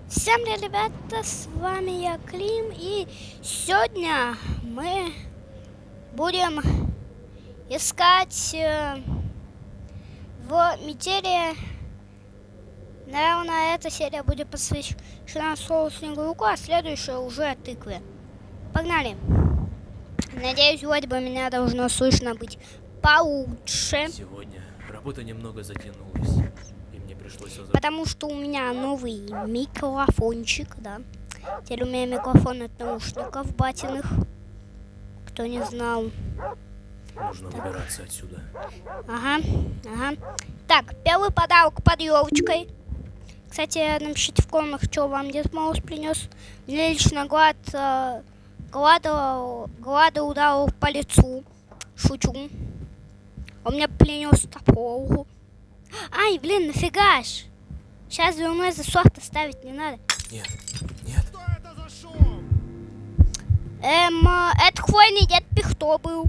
Всем привет, ребята, с вами я, Клим, и сегодня мы будем искать в метели. Наверное, эта серия будет посвящена Солу Снегуруку, а следующая уже тыкве. Погнали! Надеюсь, вроде бы меня должно слышно быть получше. Сегодня работа немного затянулась, и мне пришлось Потому что у меня новый микрофончик, да. Теперь у меня микрофон от наушников батиных. Кто не знал. Нужно выбираться отсюда. Ага. Так, первый подарок под елочкой. Кстати, напишите в комментах, что вам Дед Мороз принес. Мне лично Глада ударил по лицу. Шучу. Он мне принес топор. Ай, блин, нафига ж. Сейчас двойной засов ставить не надо. Нет. Что это за шум? Это хвойный дед Пихто был.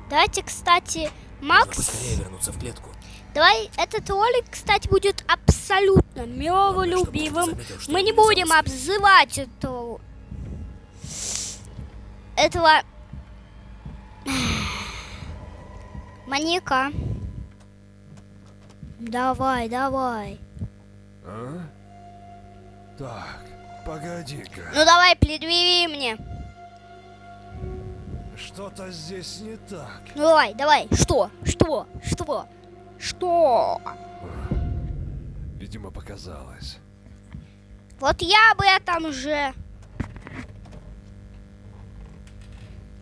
Давайте, кстати, Нужно Макс. поскорее вернуться в клетку. Давай, этот ролик, кстати, будет абсолютно миролюбивым. Мы не будем обзывать этого маньяка. Давай. А? Так, погоди-ка. Ну давай, предъяви мне. Что-то здесь не так. Ну давай. Что? Видимо, показалось. Вот я об этом же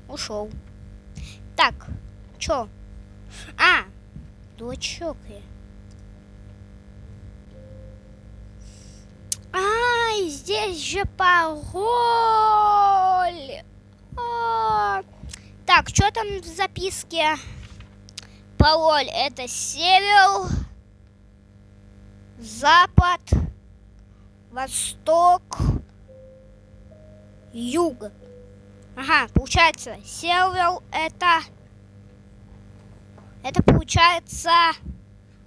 ушел. Так, чё? Дурачок я. Ай, здесь же пароль. Так, что там в записке? Пароль это север, запад, восток, юг. Ага, получается, север это получается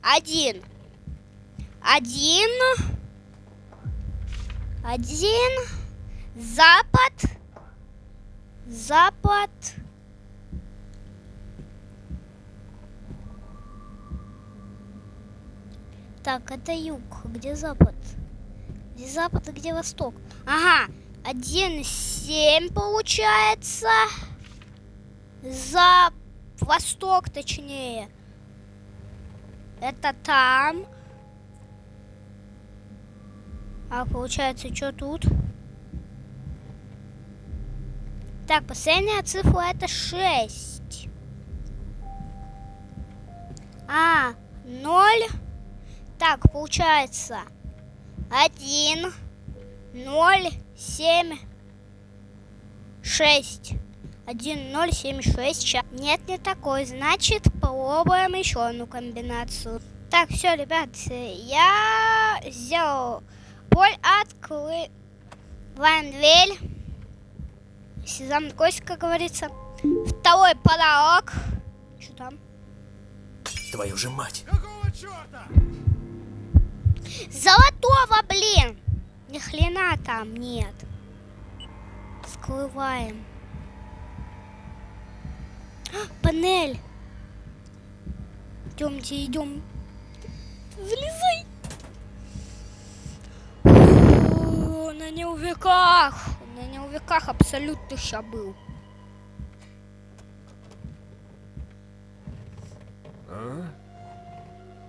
один, запад. Так, это юг. Где запад? Где запад и где восток? Ага, 1,7 получается. За восток, точнее. Это там. А получается, что тут? Так, последняя цифра это 6. 0. Так, получается 1, 0, 7, 6. 1, 0, 7, 6. Нет, не такой. Значит, попробуем еще одну комбинацию. Так, все, ребят, я сделал поль, открываем дверь. Сезам кость, как говорится. Второй подарок. Что там? Твою же мать! Какого черта? Золотого, блин! Ни хрена там нет. Скрываем. Панель. Идем. Залезай. На неувеках абсолютно ща был. А?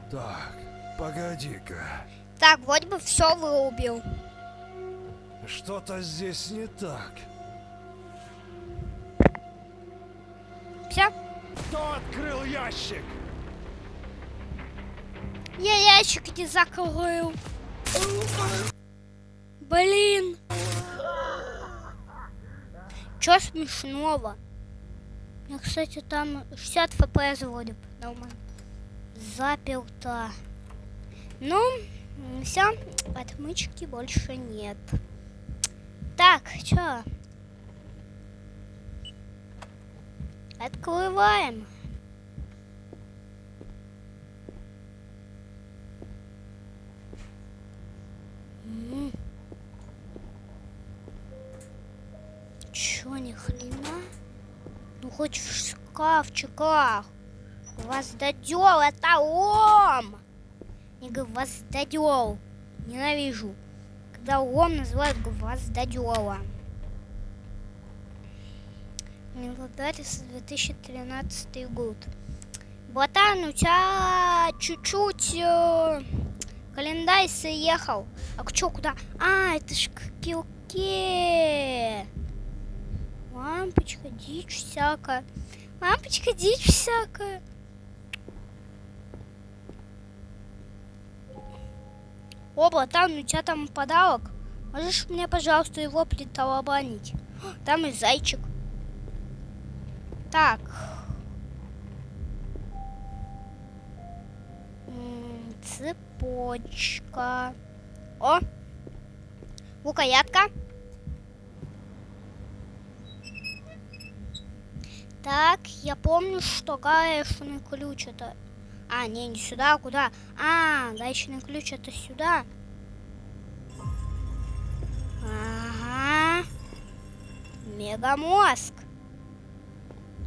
Так, погоди-ка. Так, вроде бы все вырубил. Что-то здесь не так. Все? Кто открыл ящик? Я ящик не закрыл. Блин. Чё смешного? У меня, кстати, там 60 FPS вроде бы. Нормально. Заперто. Ну, все. Отмычки больше нет. Так, чё? Открываем. хоть в шкафчиках. Гвоздодёл, это лом. Не гвоздодёл. Ненавижу, когда лом называют гвоздодёлом. Мелодарис 2013 год. Ботан, у тебя чуть-чуть календарь съехал. А чё, куда? А, это ж к килке. Лампочка, дичь всякая. Лампочка, дичь всякая. О, братан, у тебя там подарок. Можешь мне, пожалуйста, его приталабанить? Там и зайчик. Так. Цепочка. О! Рукоятка. Так, я помню, что гаечный ключ это... А, не сюда, а куда? А, гаечный ключ это сюда. Ага. Мегамозг.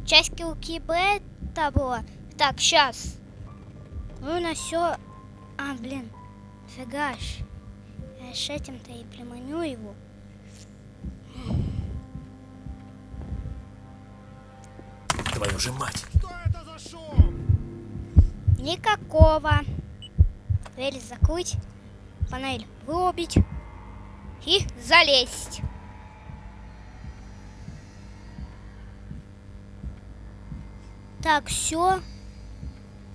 Часть килки бета была. Так, сейчас. Ну, на все. А, блин. Фигаш. Я с этим-то и приманю его. Твою же мать! Что это за шум? Никакого. Дверь закрыть. Панель вырубить. И залезть. Так, все.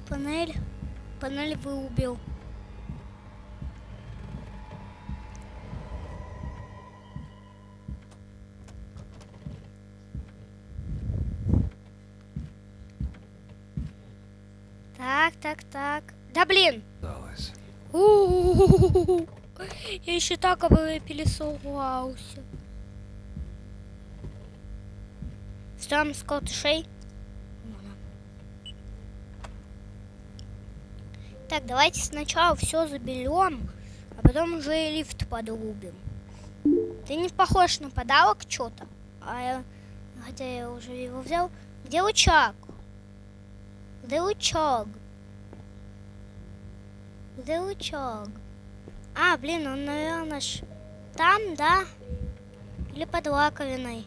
Панель вырубил. Так. Да блин! Далось. У-у-у-у-у. Я еще так пересовался. Там скалтышей. Так, давайте сначала все заберем, а потом уже и лифт подрубим. Ты не похож на подарок что-то. Хотя я уже его взял. Где рычаг? Где рычаг? Где рычаг? А, блин, он, наверное, там, да? Или под раковиной.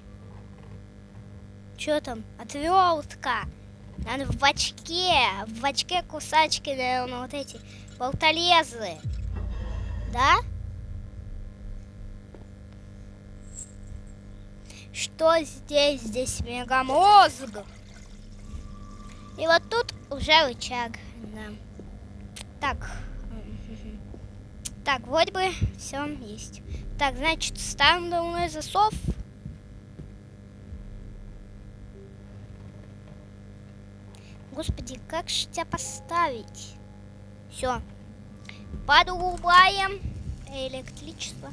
Что там? Отвертка. Надо в очке кусачки, наверное, вот эти болтолезы. Да? Что здесь? Здесь мегамозг. И вот тут уже рычаг. Да. Так, вроде бы все есть. Так, значит, ставим давно засов. Господи, как же тебя поставить? Все. Подрубаем электричество.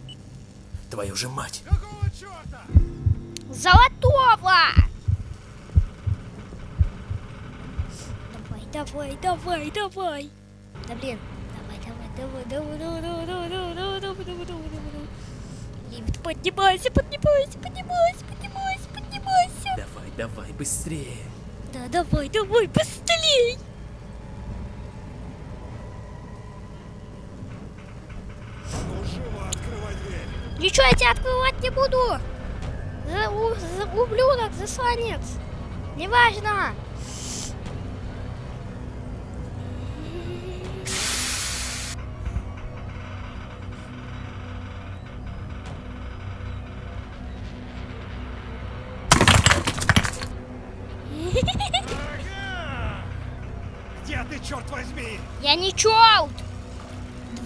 Твою же мать! Какого черта? Золотого! Давай. Да блин. Давай. Лифт, поднимайся. Давай, быстрее! Да, давай, быстрей! Ну, живо открывай дверь. Ничего я тебя открывать не буду! Ублюдок, засланец! Неважно! Ага! Где ты, черт возьми? Я не черт!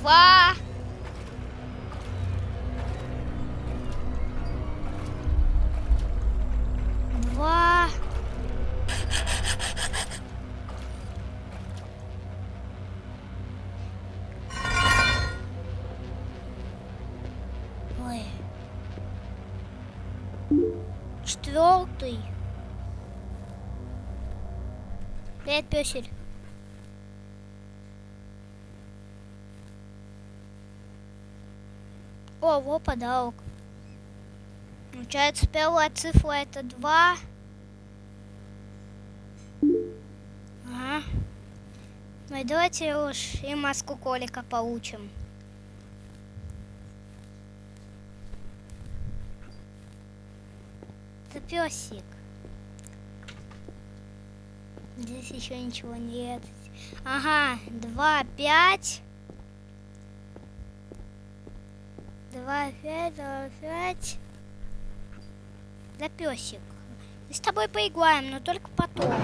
2. Ой. 4. Привет, пёсель. О, вот подарок. Получается, первая цифра это 2. Ну и давайте уж и маску Колика получим. Это песик. Здесь еще ничего нет. Ага, 2, 5. 2, 5, 2, 5. Да песик. Мы с тобой поиграем, но только потом.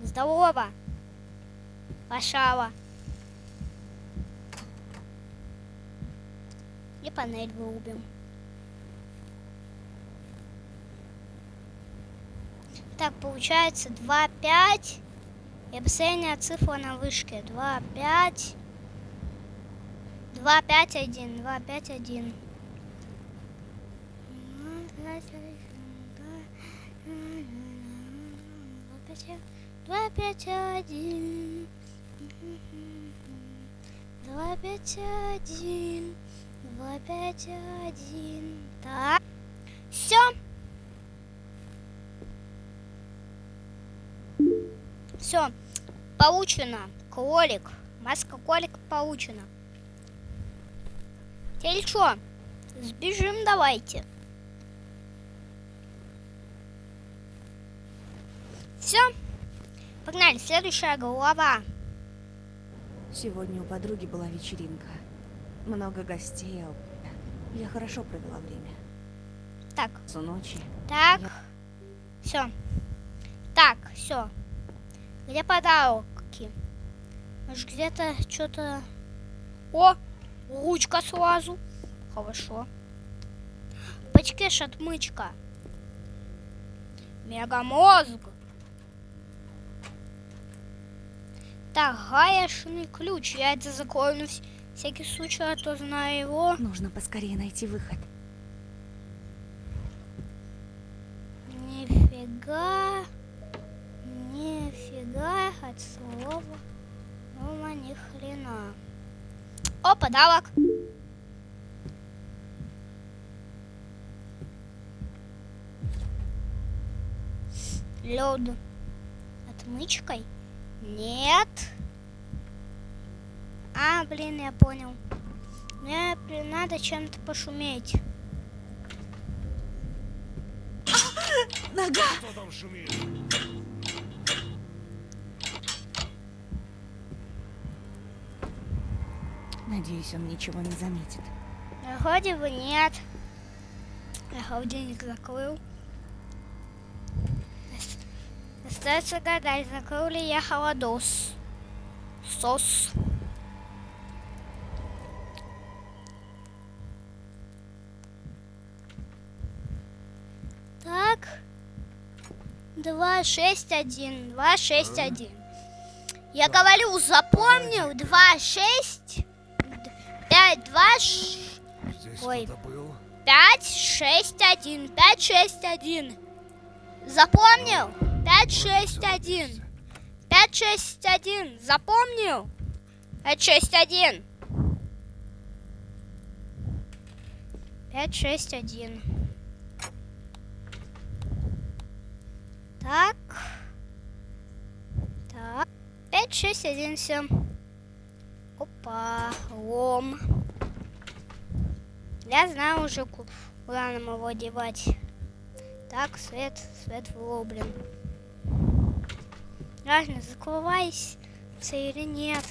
Здорово. Пошла. И панель вырубим. Так, получается 2, 5. И последняя цифра на вышке. 2, 5. 2, 5, 1. 2, 5, 1. 2, 5, 1. 2, 5, 1. 2, 5, 1. Так. Все. Все. Получено. Кролик. Маска кролика получена. Теперь что? Сбежим давайте. Все. Погнали. Следующая глава. Сегодня у подруги была вечеринка. Много гостей. Я хорошо провела время. Так. С ночи. Так. Все. Так, все. Где подарки? Может, где-то что-то... О! Ручка сразу. Хорошо. Пачкеш отмычка. Мегамозг. Так, гаечный ключ. Я это закрою на всякий случай, а то знаю его. Нужно поскорее найти выход. Нифига. Нифига от слова. Мама, ни хрена. О, подарок. Лед. Отмычкой? Нет. А, блин, я понял. Мне надо чем-то пошуметь. Нога! Кто там шумит? Надеюсь, он ничего не заметит. Вроде бы нет. Я холодильник закрыл. Остается гадать, закрыл ли я холодос. Сос. Так. 2, 6, 1. 2, 6, 1. Я говорю, запомнил. 2, 6. 5, 2, Здесь Ой. кто-то был? 5, 6, 1. 5, 6, 1. Запомнил? 5, 6, 1. 5, 6, 1. Запомнил? 5, 6, 1. 5, 6, 1. Так. Так. 5, 6, 1, все. Опа. Лом. Я знаю уже, куда нам его девать. Так, свет вырублен. Важно, закрывайся или нет.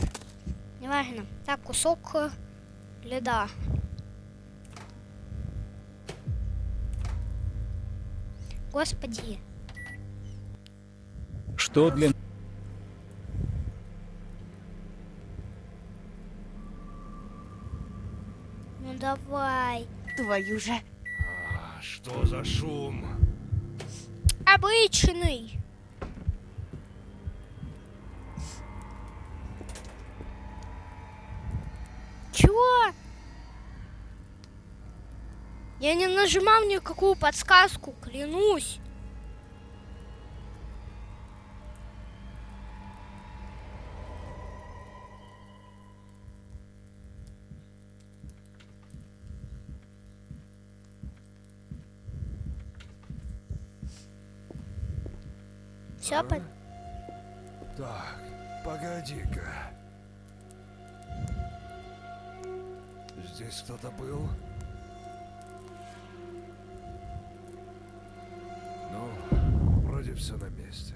Неважно. Так, кусок льда. Господи. Что для... Ну давай. Твою же. А, что за шум? Обычный. Чего? Я не нажимал никакую подсказку, клянусь. Все, А? Так, погоди-ка. Здесь кто-то был? Ну, вроде все на месте.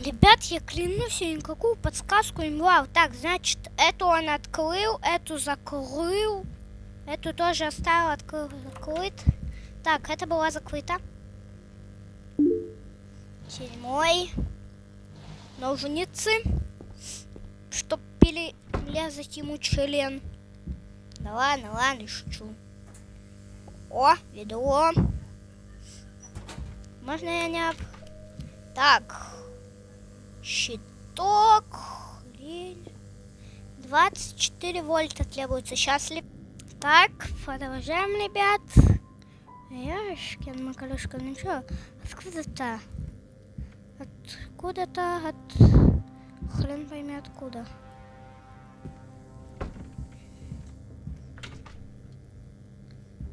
Ребят, я клянусь, я никакую подсказку не брал. Так, значит, эту он открыл, эту закрыл, эту тоже оставил закрыт. Так, это была закрыта. 7. Ножницы, чтоб перелезать ему член. Да ладно, ладно, шучу. О, ведро. Можно я не... Так. Щиток. Хрень. 24 вольта требуется. Сейчас ли... Так, продолжаем, ребят. Яшкин, макалюшка, ну что? Откуда-то? Откуда-то, хрен пойми откуда.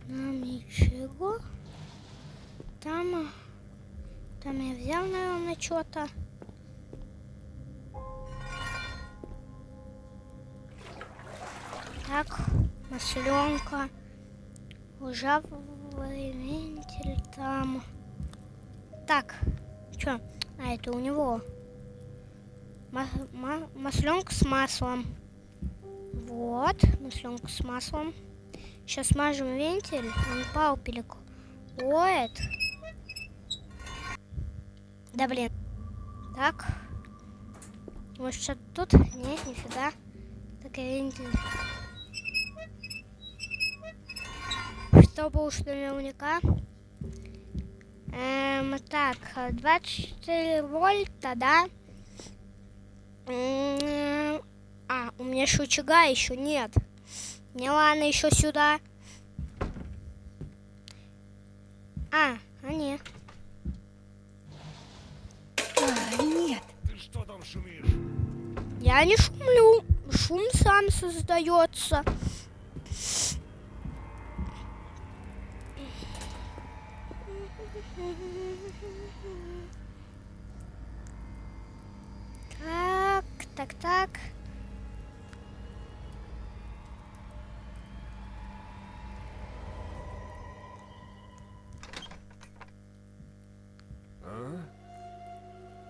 Нам ничего. Там я взял, наверное, что-то. Так, масленка. Ржавый вентиль там. Так, что? А, это у него. Масленка с маслом. Вот, масленка с маслом. Сейчас смажем вентиль. Он упал перекроет. Да блин. Так. Может что-то тут? Нет, нифига. Так, вентиль. Чтобы уж наверняка. Так, 24 вольта, да? А, у меня еще очага еще нет. Не, ладно, еще сюда. Нет. Нет. Ты что там шумишь? Я не шумлю. Шум сам создается. Так. А?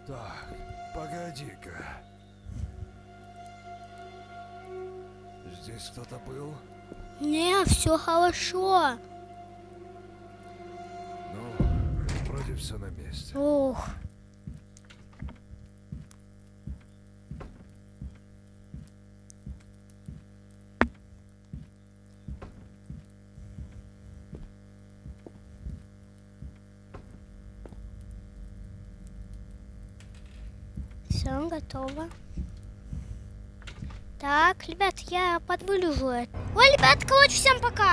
Так, погоди-ка. Здесь кто-то был? Не, все хорошо. Ну, вроде все на месте. Ух. Все, готово. Так, ребят, я подвылежу. Ой, ребят, короче, всем пока.